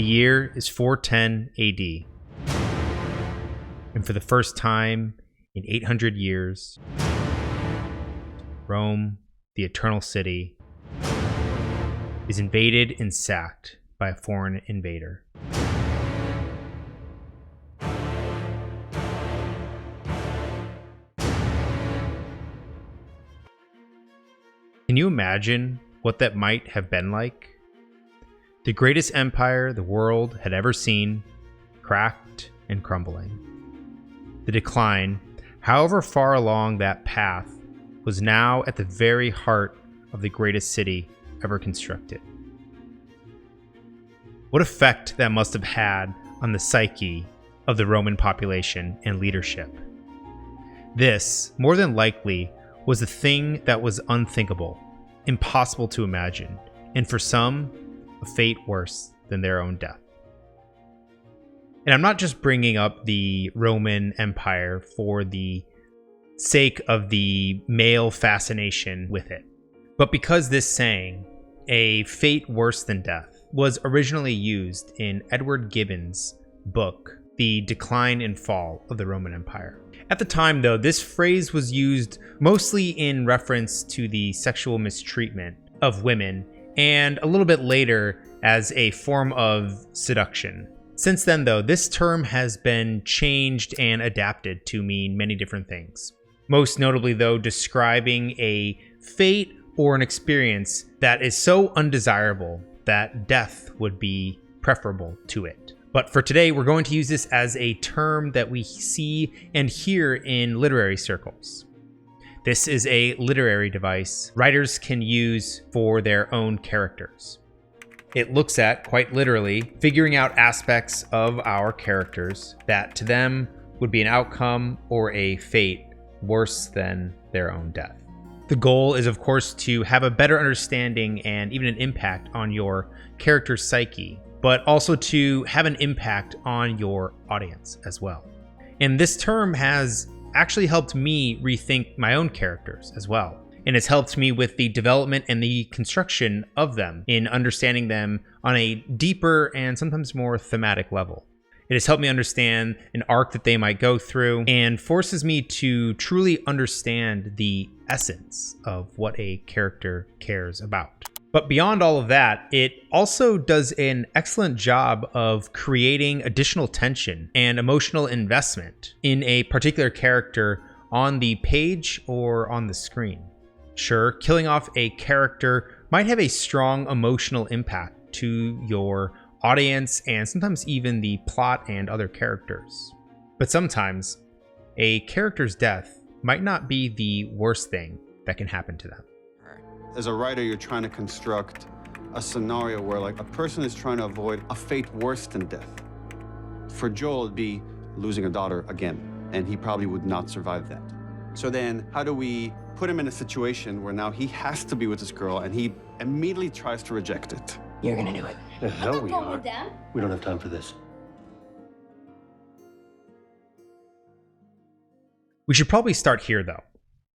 The year is 410 AD. And for the first time in 800 years, Rome, the Eternal City, is invaded and sacked by a foreign invader. Can you imagine what that might have been like? The greatest empire the world had ever seen, cracked and crumbling. The decline, however far along that path, was now at the very heart of the greatest city ever constructed. What effect that must have had on the psyche of the Roman population and leadership. This, more than likely, was a thing that was unthinkable, impossible to imagine, and for some, a fate worse than their own death. And I'm not just bringing up the Roman Empire for the sake of the male fascination with it, but because this saying, a fate worse than death, was originally used in Edward Gibbon's book, The Decline and Fall of the Roman Empire. At the time, though, this phrase was used mostly in reference to the sexual mistreatment of women, and a little bit later as a form of seduction. Since then, though, this term has been changed and adapted to mean many different things. Most notably, though, describing a fate or an experience that is so undesirable that death would be preferable to it. But for today, we're going to use this as a term that we see and hear in literary circles. This is a literary device writers can use for their own characters. It looks at, quite literally, figuring out aspects of our characters that to them would be an outcome or a fate worse than their own death. The goal is, of course, to have a better understanding and even an impact on your character's psyche, but also to have an impact on your audience as well. And this term has actually helped me rethink my own characters as well. And it's helped me with the development and the construction of them in understanding them on a deeper and sometimes more thematic level. It has helped me understand an arc that they might go through and forces me to truly understand the essence of what a character cares about. But beyond all of that, it also does an excellent job of creating additional tension and emotional investment in a particular character on the page or on the screen. Sure, killing off a character might have a strong emotional impact to your audience and sometimes even the plot and other characters. But sometimes, a character's death might not be the worst thing that can happen to them. As a writer, you're trying to construct a scenario where like a person is trying to avoid a fate worse than death. For Joel, it'd be losing a daughter again, and he probably would not survive that. So then how do we put him in a situation where now he has to be with this girl and he immediately tries to reject it? You're gonna do it. The hell we are. We don't have time for this. We should probably start here, though.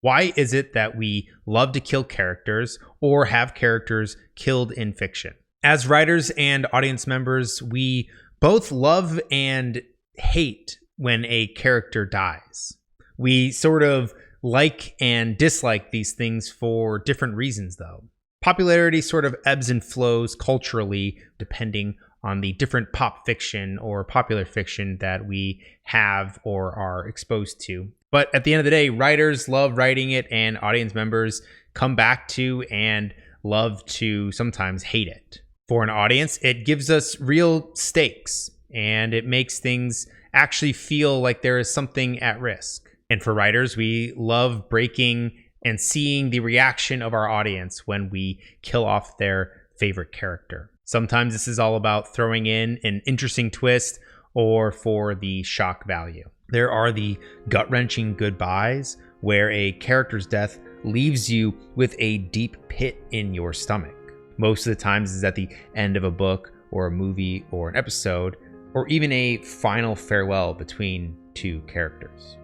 Why is it that we love to kill characters or have characters killed in fiction? As writers and audience members, we both love and hate when a character dies. We sort of like and dislike these things for different reasons, though. Popularity sort of ebbs and flows culturally depending on the different pop fiction or popular fiction that we have or are exposed to. But at the end of the day, writers love writing it and audience members come back to and love to sometimes hate it. For an audience, it gives us real stakes and it makes things actually feel like there is something at risk. And for writers, we love breaking and seeing the reaction of our audience when we kill off their favorite character. Sometimes this is all about throwing in an interesting twist or for the shock value. There are the gut-wrenching goodbyes where a character's death leaves you with a deep pit in your stomach. Most of the times this is at the end of a book or a movie or an episode, or even a final farewell between two characters.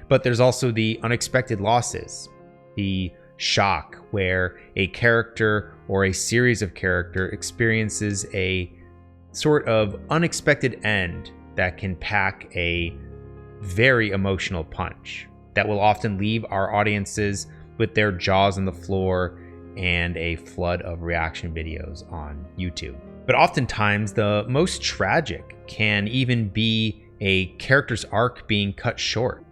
But there's also the unexpected losses, the shock where a character or a series of characters experiences a sort of unexpected end that can pack a very emotional punch that will often leave our audiences with their jaws on the floor and a flood of reaction videos on YouTube. But oftentimes, the most tragic can even be a character's arc being cut short.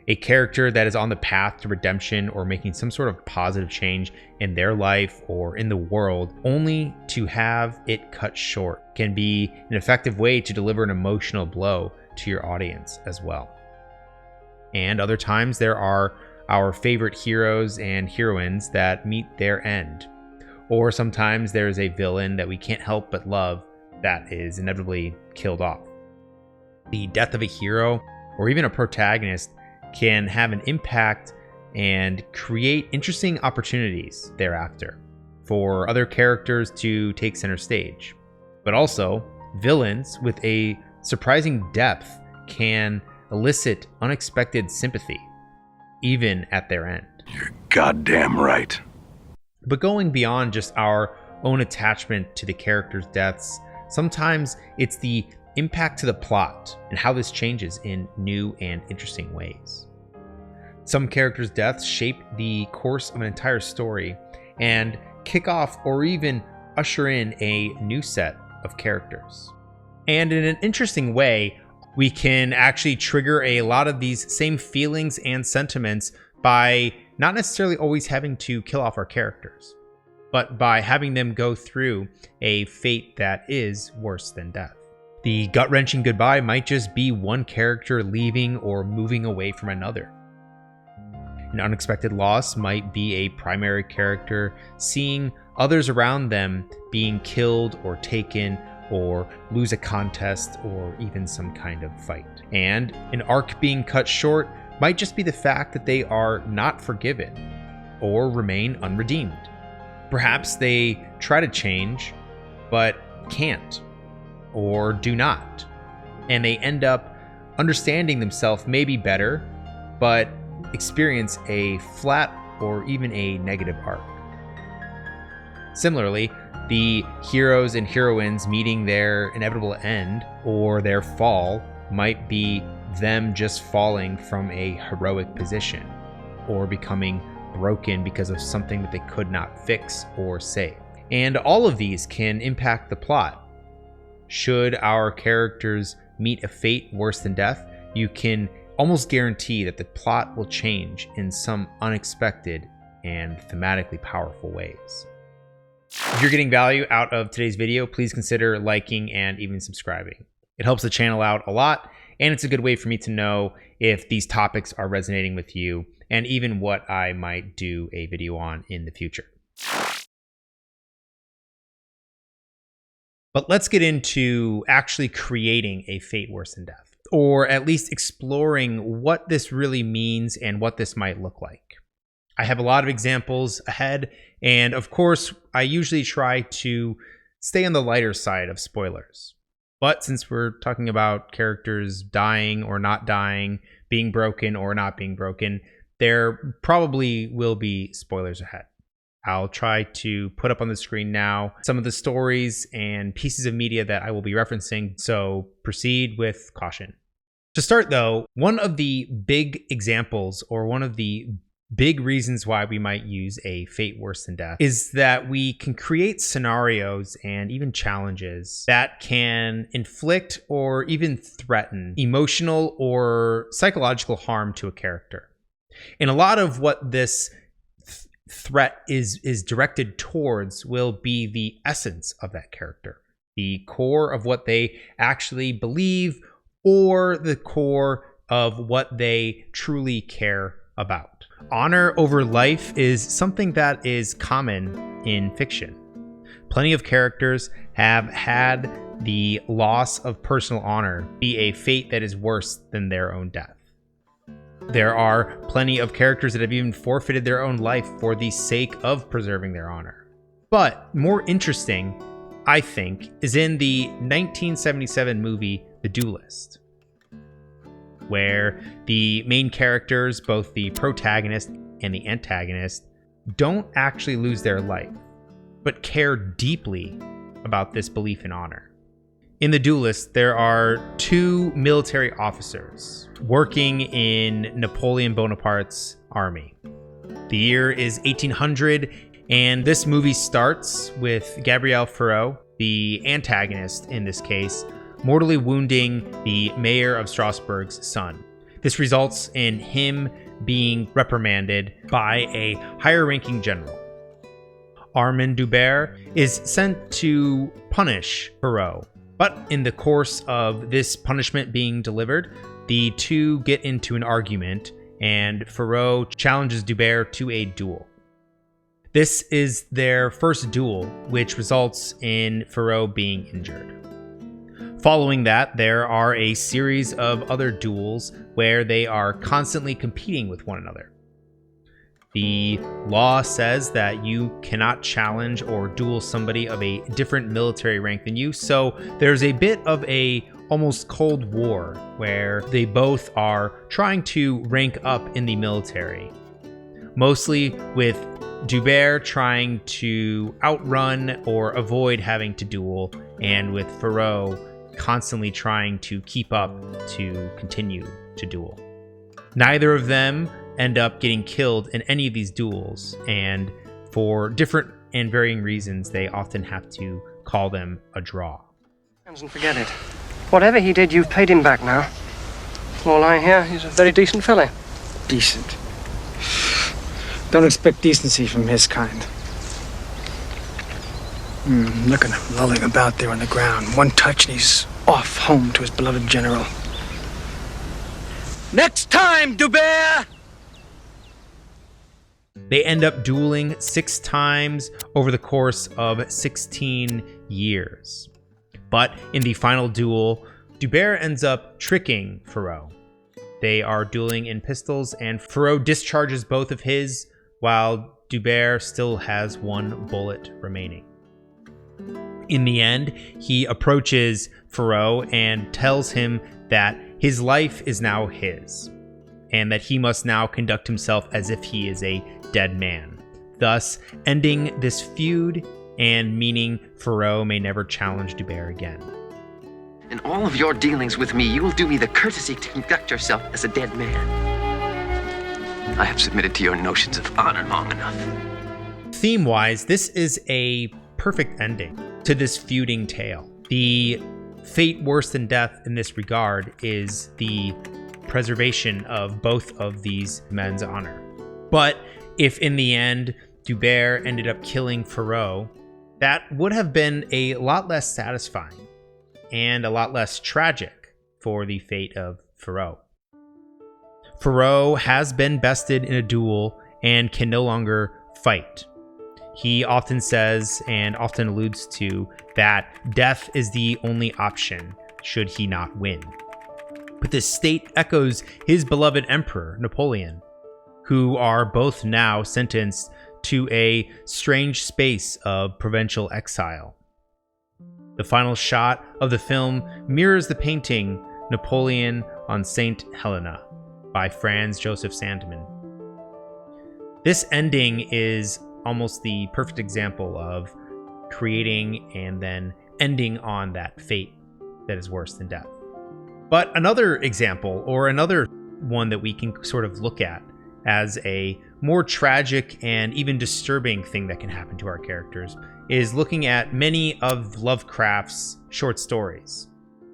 A character that is on the path to redemption or making some sort of positive change in their life or in the world, only to have it cut short can be an effective way to deliver an emotional blow to your audience as well. And other times, there are our favorite heroes and heroines that meet their end. Or sometimes there is a villain that we can't help but love that is inevitably killed off. The death of a hero or even a protagonist can have an impact and create interesting opportunities thereafter for other characters to take center stage. But also, villains with a surprising depth can elicit unexpected sympathy, even at their end. You're goddamn right. But going beyond just our own attachment to the characters' deaths, sometimes it's the impact to the plot and how this changes in new and interesting ways. Some characters' deaths shape the course of an entire story and kick off or even usher in a new set of characters. And in an interesting way, we can actually trigger a lot of these same feelings and sentiments by not necessarily always having to kill off our characters, but by having them go through a fate that is worse than death. The gut-wrenching goodbye might just be one character leaving or moving away from another. An unexpected loss might be a primary character seeing others around them being killed or taken or lose a contest or even some kind of fight. And an arc being cut short might just be the fact that they are not forgiven or remain unredeemed. Perhaps they try to change, but can't or do not. And they end up understanding themselves maybe better, but experience a flat or even a negative arc. Similarly, the heroes and heroines meeting their inevitable end or their fall might be them just falling from a heroic position or becoming broken because of something that they could not fix or save. And all of these can impact the plot. Should our characters meet a fate worse than death, you can almost guarantee that the plot will change in some unexpected and thematically powerful ways. If you're getting value out of today's video, please consider liking and even subscribing. It helps the channel out a lot, and it's a good way for me to know if these topics are resonating with you and even what I might do a video on in the future. But let's get into actually creating a fate worse than death, or at least exploring what this really means and what this might look like. I have a lot of examples ahead, and of course, I usually try to stay on the lighter side of spoilers. But since we're talking about characters dying or not dying, being broken or not being broken, there probably will be spoilers ahead. I'll try to put up on the screen now some of the stories and pieces of media that I will be referencing, so proceed with caution. To start though, one of the big examples or one of the big reasons why we might use a fate worse than death is that we can create scenarios and even challenges that can inflict or even threaten emotional or psychological harm to a character. And a lot of what this threat is directed towards will be the essence of that character, the core of what they actually believe or the core of what they truly care about. Honor over life is something that is common in fiction. Plenty of characters have had the loss of personal honor be a fate that is worse than their own death. There are plenty of characters that have even forfeited their own life for the sake of preserving their honor. But more interesting, I think, is in the 1977 movie The Duelist, where the main characters, both the protagonist and the antagonist, don't actually lose their life, but care deeply about this belief in honor. In The Duelist, there are two military officers working in Napoleon Bonaparte's army. The year is 1800, and this movie starts with Gabriel Ferreau, the antagonist in this case, mortally wounding the mayor of Strasbourg's son. This results in him being reprimanded by a higher-ranking general. Armand Dubert is sent to punish Ferreau, but in the course of this punishment being delivered, the two get into an argument, and Ferreau challenges Dubert to a duel. This is their first duel, which results in Ferreau being injured. Following that, there are a series of other duels where they are constantly competing with one another. The law says that you cannot challenge or duel somebody of a different military rank than you, so there's a bit of a almost Cold War where they both are trying to rank up in the military. Mostly with Dubert trying to outrun or avoid having to duel, and with Ferreau constantly trying to keep up to continue to duel. Neither of them end up getting killed in any of these duels, and for different and varying reasons, they often have to call them a draw. And forget it. Whatever he did, you've paid him back now. From all I hear, he's a very decent fellow. Decent. Don't expect decency from his kind. Look at him lolling about there on the ground. One touch and he's off home to his beloved general. Next time, Dubert! They end up dueling 6 times over the course of 16 years. But in the final duel, Dubert ends up tricking Ferreau. They are dueling in pistols, and Ferreau discharges both of his, while Dubert still has 1 bullet remaining. In the end, he approaches Ferreau and tells him that his life is now his, and that he must now conduct himself as if he is a dead man, thus ending this feud and meaning Ferreau may never challenge Dubert again. In all of your dealings with me, you will do me the courtesy to conduct yourself as a dead man. I have submitted to your notions of honor long enough. Theme-wise, this is a perfect ending to this feuding tale. The fate worse than death in this regard is the preservation of both of these men's honor. But if in the end Dubert ended up killing Ferreau, that would have been a lot less satisfying and a lot less tragic for the fate of Ferreau. Ferreau has been bested in a duel and can no longer fight. He often says and often alludes to that death is the only option should he not win. But this state echoes his beloved emperor, Napoleon, who are both now sentenced to a strange space of provincial exile. The final shot of the film mirrors the painting Napoleon on St. Helena by Franz Joseph Sandman. This ending is almost the perfect example of creating and then ending on that fate that is worse than death. But another example, or another one that we can sort of look at as a more tragic and even disturbing thing that can happen to our characters, is looking at many of Lovecraft's short stories.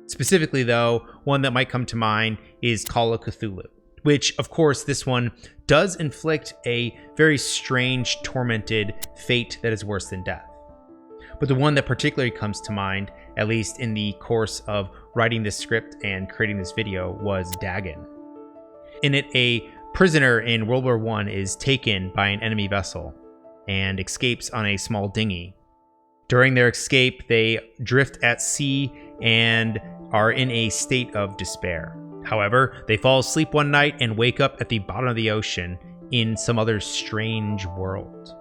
Specifically, though, one that might come to mind is Call of Cthulhu, which, of course, this one does inflict a very strange, tormented fate that is worse than death. But the one that particularly comes to mind, at least in the course of writing this script and creating this video, was Dagon. In it, a prisoner in World War I is taken by an enemy vessel and escapes on a small dinghy. During their escape, they drift at sea and are in a state of despair. However, they fall asleep one night and wake up at the bottom of the ocean in some other strange world.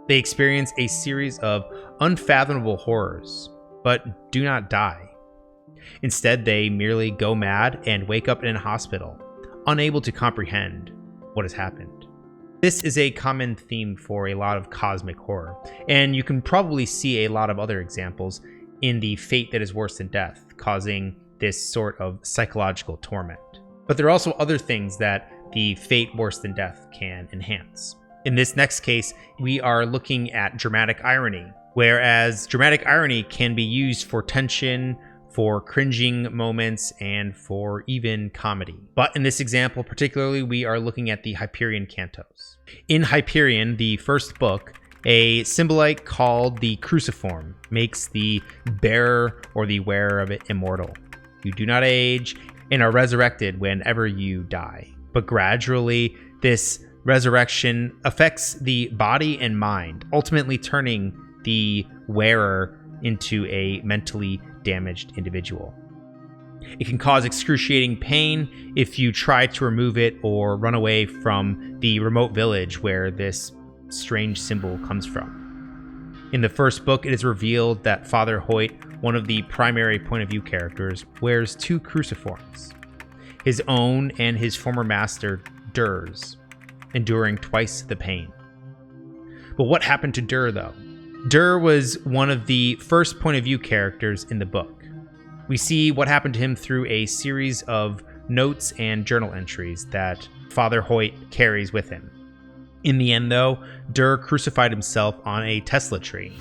They experience a series of unfathomable horrors, but do not die. Instead, they merely go mad and wake up in a hospital, unable to comprehend what has happened. This is a common theme for a lot of cosmic horror, and you can probably see a lot of other examples in the fate that is worse than death causing this sort of psychological torment. But there are also other things that the fate worse than death can enhance. In this next case, we are looking at dramatic irony, whereas dramatic irony can be used for tension, for cringing moments, and for even comedy. But in this example particularly, we are looking at the Hyperion cantos. In Hyperion, the first book, a symbolite called the Cruciform makes the bearer or the wearer of it immortal. You do not age and are resurrected whenever you die. But gradually, this resurrection affects the body and mind, ultimately turning the wearer into a mentally damaged individual. It can cause excruciating pain if you try to remove it or run away from the remote village where this strange symbol comes from. In the first book, it is revealed that Father Hoyt, one of the primary point of view characters, wears two cruciforms, his own and his former master Dur's, enduring twice the pain. But what happened to Dur, though? Dur was one of the first point of view characters in the book. We see what happened to him through a series of notes and journal entries that Father Hoyt carries with him. In the end, though, Dur crucified himself on a Tesla tree,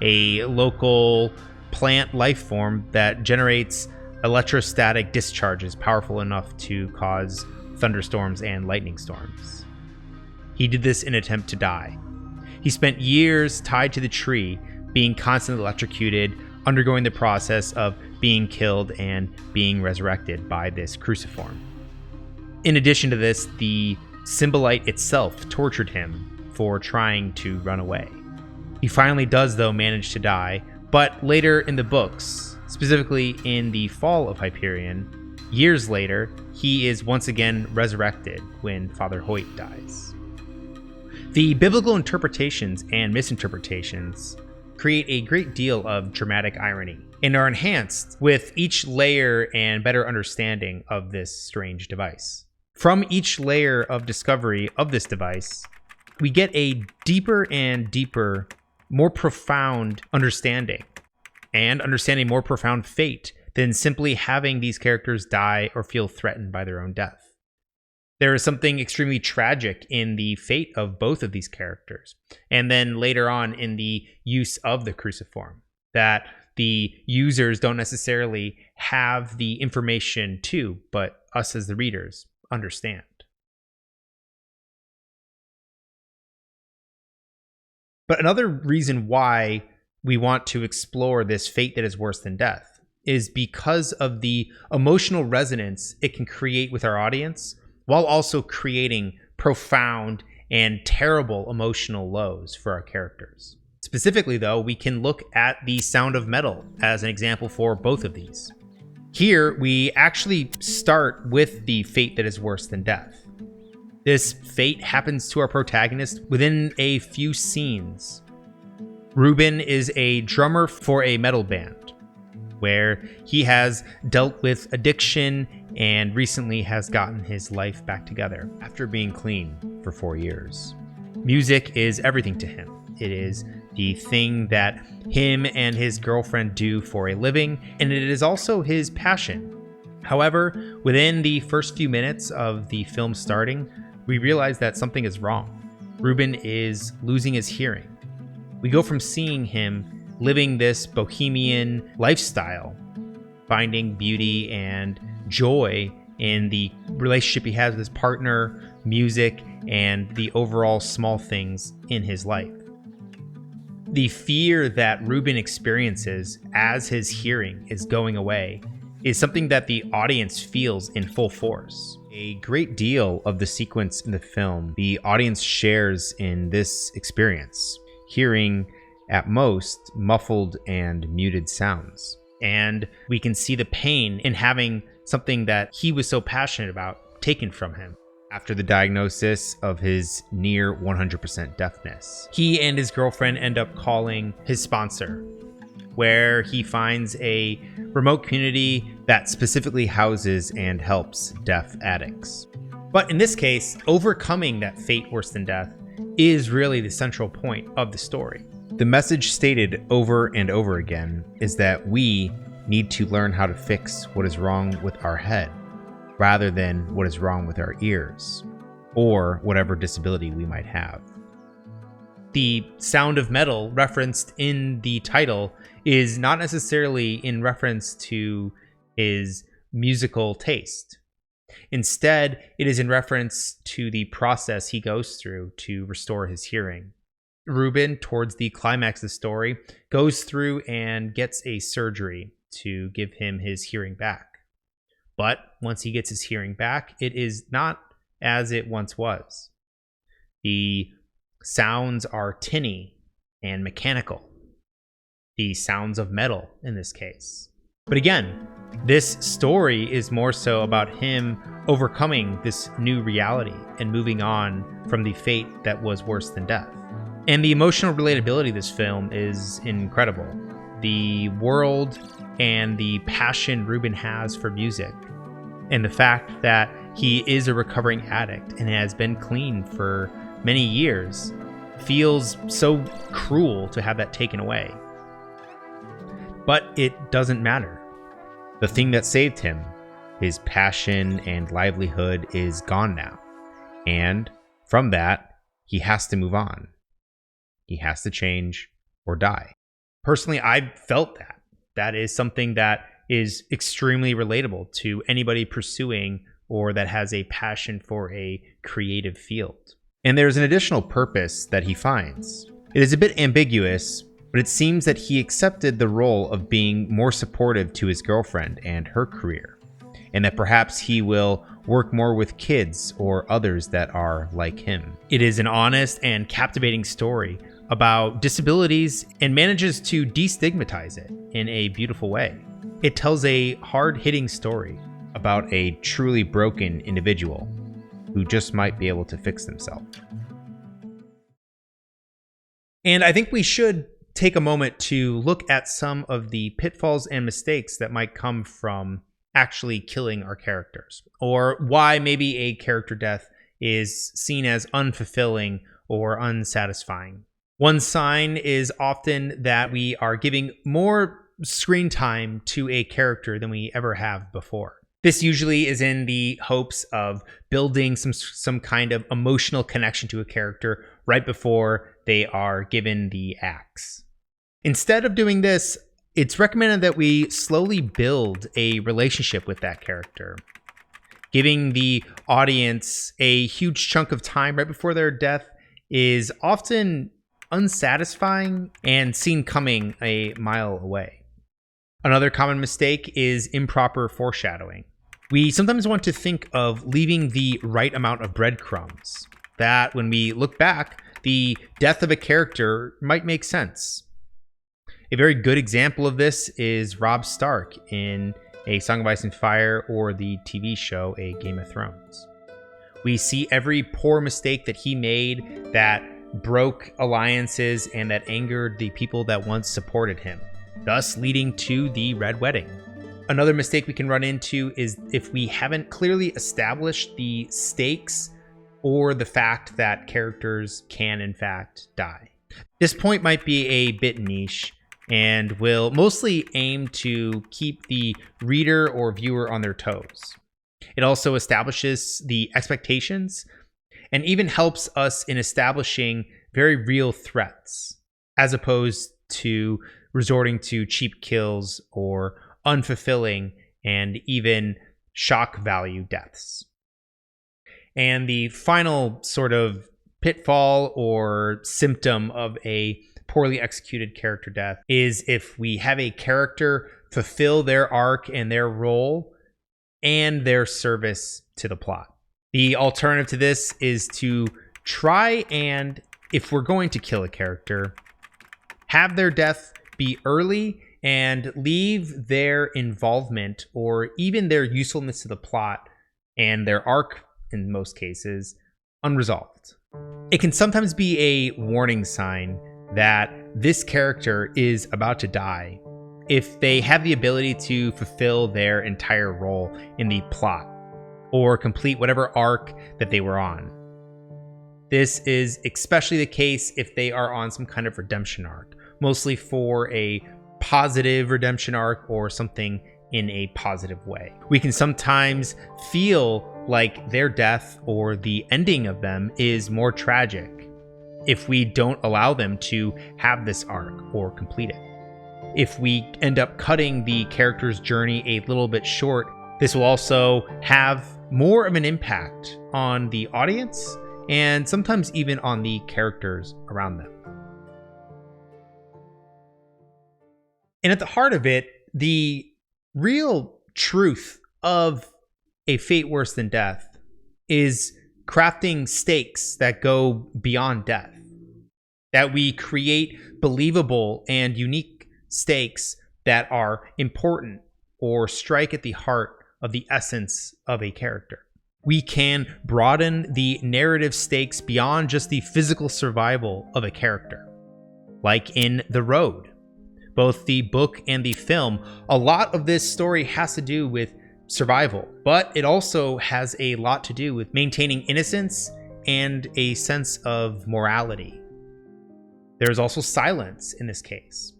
a local plant life form that generates electrostatic discharges powerful enough to cause thunderstorms and lightning storms. He did this in an attempt to die. He spent years tied to the tree, being constantly electrocuted, undergoing the process of being killed and being resurrected by this cruciform. In addition to this, the symbolite itself tortured him for trying to run away. He finally does, though, manage to die, but later in the books, specifically in the Fall of Hyperion, years later, he is once again resurrected when Father Hoyt dies. The biblical interpretations and misinterpretations create a great deal of dramatic irony and are enhanced with each layer and better understanding of this strange device. From each layer of discovery of this device, we get a deeper and deeper, more profound understanding, and understanding more profound fate than simply having these characters die or feel threatened by their own death. There is something extremely tragic in the fate of both of these characters, and then later on in the use of the cruciform, that the users don't necessarily have the information to, but us as the readers understand. But another reason why we want to explore this fate that is worse than death is because of the emotional resonance it can create with our audience, while also creating profound and terrible emotional lows for our characters. Specifically, though, we can look at the Sound of Metal as an example for both of these. Here, we actually start with the fate that is worse than death. This fate happens to our protagonist within a few scenes. Ruben is a drummer for a metal band, where he has dealt with addiction and recently has gotten his life back together after being clean for 4 years. Music is everything to him. It is the thing that him and his girlfriend do for a living, and it is also his passion. However, within the first few minutes of the film starting, we realize that something is wrong. Ruben is losing his hearing. We go from seeing him living this bohemian lifestyle, finding beauty and joy in the relationship he has with his partner, music, and the overall small things in his life. The fear that Ruben experiences as his hearing is going away is something that the audience feels in full force. A great deal of the sequence in the film, the audience shares in this experience, hearing at most muffled and muted sounds. And we can see the pain in having something that he was so passionate about taken from him after the diagnosis of his near 100% deafness. He and his girlfriend end up calling his sponsor, where he finds a remote community that specifically houses and helps deaf addicts. But in this case, overcoming that fate worse than death is really the central point of the story. The message stated over and over again is that we need to learn how to fix what is wrong with our head, rather than what is wrong with our ears, or whatever disability we might have. The sound of metal referenced in the title is not necessarily in reference to his musical taste. Instead, it is in reference to the process he goes through to restore his hearing. Ruben, towards the climax of the story, goes through and gets a surgery to give him his hearing back. But once he gets his hearing back, it is not as it once was. The sounds are tinny and mechanical. The sounds of metal in this case. But again, this story is more so about him overcoming this new reality and moving on from the fate that was worse than death. And the emotional relatability of this film is incredible. The world and the passion Ruben has for music, and the fact that he is a recovering addict and has been clean for many years, feels so cruel to have that taken away. But it doesn't matter. The thing that saved him, his passion and livelihood, is gone now. And from that, he has to move on. He has to change or die. Personally, I felt that. That is something that is extremely relatable to anybody pursuing or that has a passion for a creative field. And there's an additional purpose that he finds. It is a bit ambiguous, but it seems that he accepted the role of being more supportive to his girlfriend and her career, and that perhaps he will work more with kids or others that are like him. It is an honest and captivating story about disabilities and manages to destigmatize it in a beautiful way. It tells a hard-hitting story about a truly broken individual who just might be able to fix themselves. And I think we should take a moment to look at some of the pitfalls and mistakes that might come from actually killing our characters, or why maybe a character death is seen as unfulfilling or unsatisfying. One sign is often that we are giving more screen time to a character than we ever have before. This usually is in the hopes of building some kind of emotional connection to a character right before they are given the axe. Instead of doing this, it's recommended that we slowly build a relationship with that character. Giving the audience a huge chunk of time right before their death is often unsatisfying and seen coming a mile away. Another common mistake is improper foreshadowing. We sometimes want to think of leaving the right amount of breadcrumbs, that when we look back, the death of a character might make sense. A very good example of this is Robb Stark in A Song of Ice and Fire or the TV show A Game of Thrones. We see every poor mistake that he made that broke alliances and that angered the people that once supported him, thus leading to the Red Wedding. Another mistake we can run into is if we haven't clearly established the stakes or the fact that characters can in fact die. This point might be a bit niche and will mostly aim to keep the reader or viewer on their toes. It also establishes the expectations and even helps us in establishing very real threats, as opposed to resorting to cheap kills or unfulfilling and even shock value deaths. And the final sort of pitfall or symptom of a poorly executed character death is if we have a character fulfill their arc and their role and their service to the plot. The alternative to this is to try and, if we're going to kill a character, have their death be early and leave their involvement or even their usefulness to the plot and their arc, in most cases, unresolved. It can sometimes be a warning sign that this character is about to die if they have the ability to fulfill their entire role in the plot or complete whatever arc that they were on. This is especially the case if they are on some kind of redemption arc, mostly for a positive redemption arc or something in a positive way. We can sometimes feel like their death or the ending of them is more tragic if we don't allow them to have this arc or complete it. If we end up cutting the character's journey a little bit short, this will also have more of an impact on the audience and sometimes even on the characters around them. And at the heart of it, the real truth of A Fate Worse Than Death is crafting stakes that go beyond death. That we create believable and unique stakes that are important or strike at the heart of the essence of a character. We can broaden the narrative stakes beyond just the physical survival of a character. Like in The Road, both the book and the film, a lot of this story has to do with survival, but it also has a lot to do with maintaining innocence and a sense of morality. There's also silence in this case,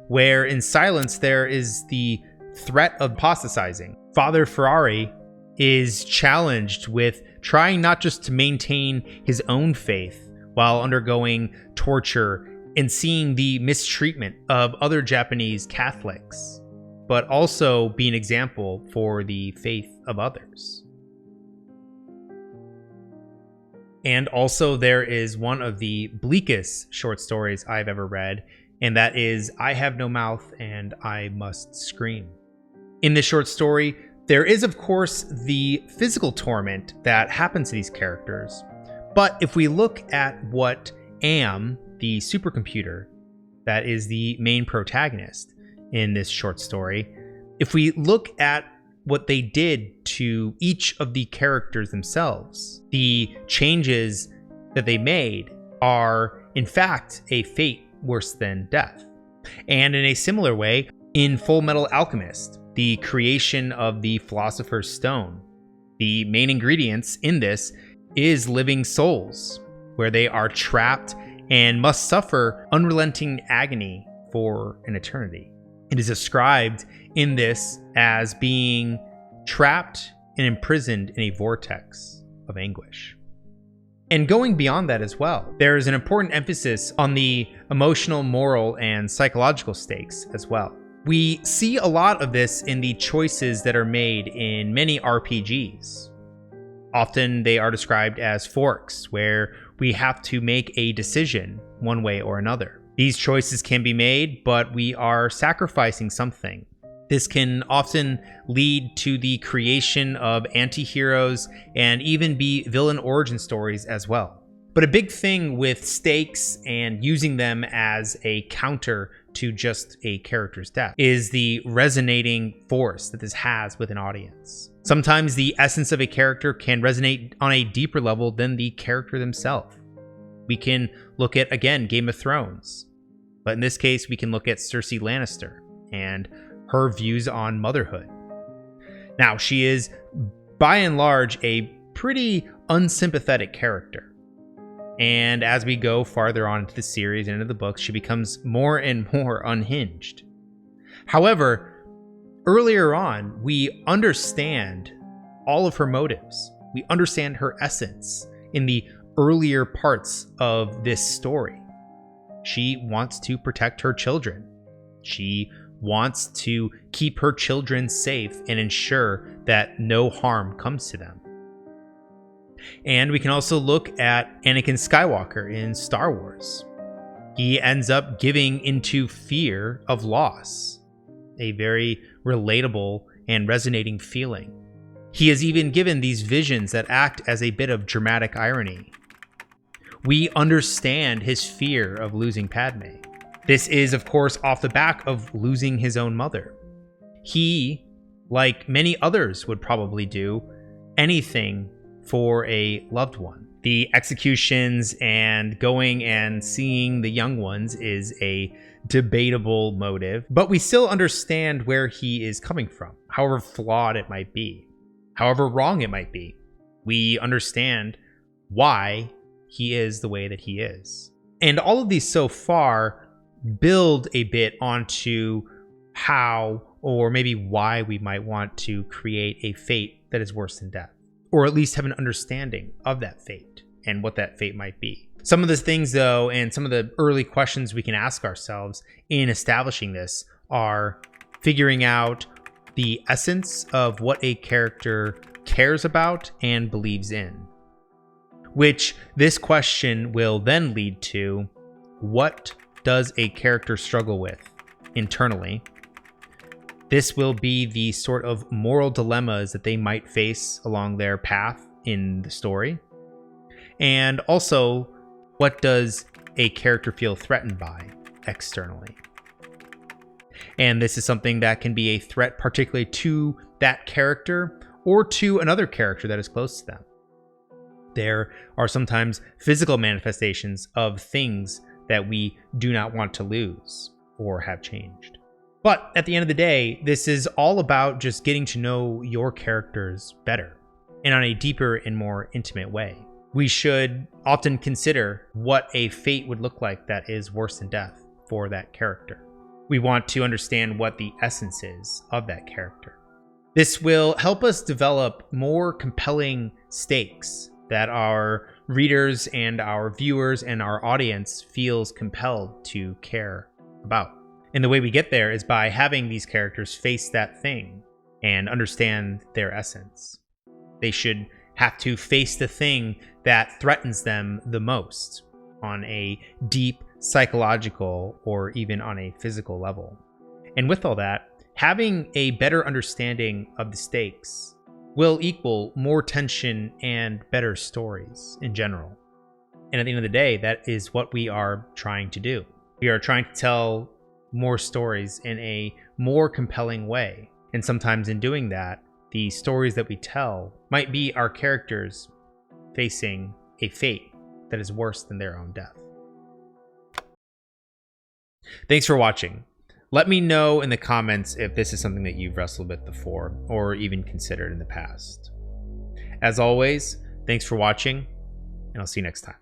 where in silence there is the threat of apostatizing. Father Ferrari is challenged with trying not just to maintain his own faith while undergoing torture and seeing the mistreatment of other Japanese Catholics, but also be an example for the faith of others. And also there is one of the bleakest short stories I've ever read, and that is I Have No Mouth and I Must Scream. In this short story, there is of course the physical torment that happens to these characters, but if we look at what Am, the supercomputer that is the main protagonist in this short story, if we look at what they did to each of the characters themselves, the changes that they made are in fact a fate worse than death. And in a similar way, in Full Metal Alchemist, the creation of the Philosopher's Stone, the main ingredients in this is living souls, where they are trapped and must suffer unrelenting agony for an eternity. It is described in this as being trapped and imprisoned in a vortex of anguish. And going beyond that as well, there is an important emphasis on the emotional, moral, and psychological stakes as well. We see a lot of this in the choices that are made in many RPGs. Often they are described as forks, where we have to make a decision one way or another. These choices can be made, but we are sacrificing something. This can often lead to the creation of anti-heroes and even be villain origin stories as well. But a big thing with stakes and using them as a counter to just a character's death is the resonating force that this has with an audience. Sometimes the essence of a character can resonate on a deeper level than the character themselves. We can look at, again, Game of Thrones. But in this case, we can look at Cersei Lannister and her views on motherhood. Now, she is, by and large, a pretty unsympathetic character. And as we go farther on into the series and into the books, she becomes more and more unhinged. However, earlier on, we understand all of her motives. We understand her essence in the earlier parts of this story. She wants to protect her children. She wants to keep her children safe and ensure that no harm comes to them. And we can also look at Anakin Skywalker in Star Wars. He ends up giving into fear of loss, a very relatable and resonating feeling. He is even given these visions that act as a bit of dramatic irony. We understand his fear of losing Padme. This is, of course, off the back of losing his own mother. He, like many others would probably do, anything for a loved one. The executions and going and seeing the young ones is a debatable motive, but we still understand where he is coming from, however flawed it might be, however wrong it might be. We understand why he is the way that he is. And all of these so far build a bit onto how or maybe why we might want to create a fate that is worse than death, or at least have an understanding of that fate and what that fate might be. Some of the things, though, and some of the early questions we can ask ourselves in establishing this are figuring out the essence of what a character cares about and believes in, which this question will then lead to: what does a character struggle with internally? This will be the sort of moral dilemmas that they might face along their path in the story. And also, what does a character feel threatened by externally? And this is something that can be a threat particularly to that character or to another character that is close to them. There are sometimes physical manifestations of things that we do not want to lose or have changed. But at the end of the day, this is all about just getting to know your characters better and on a deeper and more intimate way. We should often consider what a fate would look like that is worse than death for that character. We want to understand what the essence is of that character. This will help us develop more compelling stakes that our readers and our viewers and our audience feels compelled to care about. And the way we get there is by having these characters face that thing and understand their essence. They should have to face the thing that threatens them the most on a deep psychological or even on a physical level. And with all that, having a better understanding of the stakes will equal more tension and better stories in general. And at the end of the day, that is what we are trying to do. We are trying to tell more stories in a more compelling way. And sometimes in doing that, the stories that we tell might be our characters facing a fate that is worse than their own death. Thanks for watching. Let me know in the comments if this is something that you've wrestled with before or even considered in the past. As always, thanks for watching, and I'll see you next time.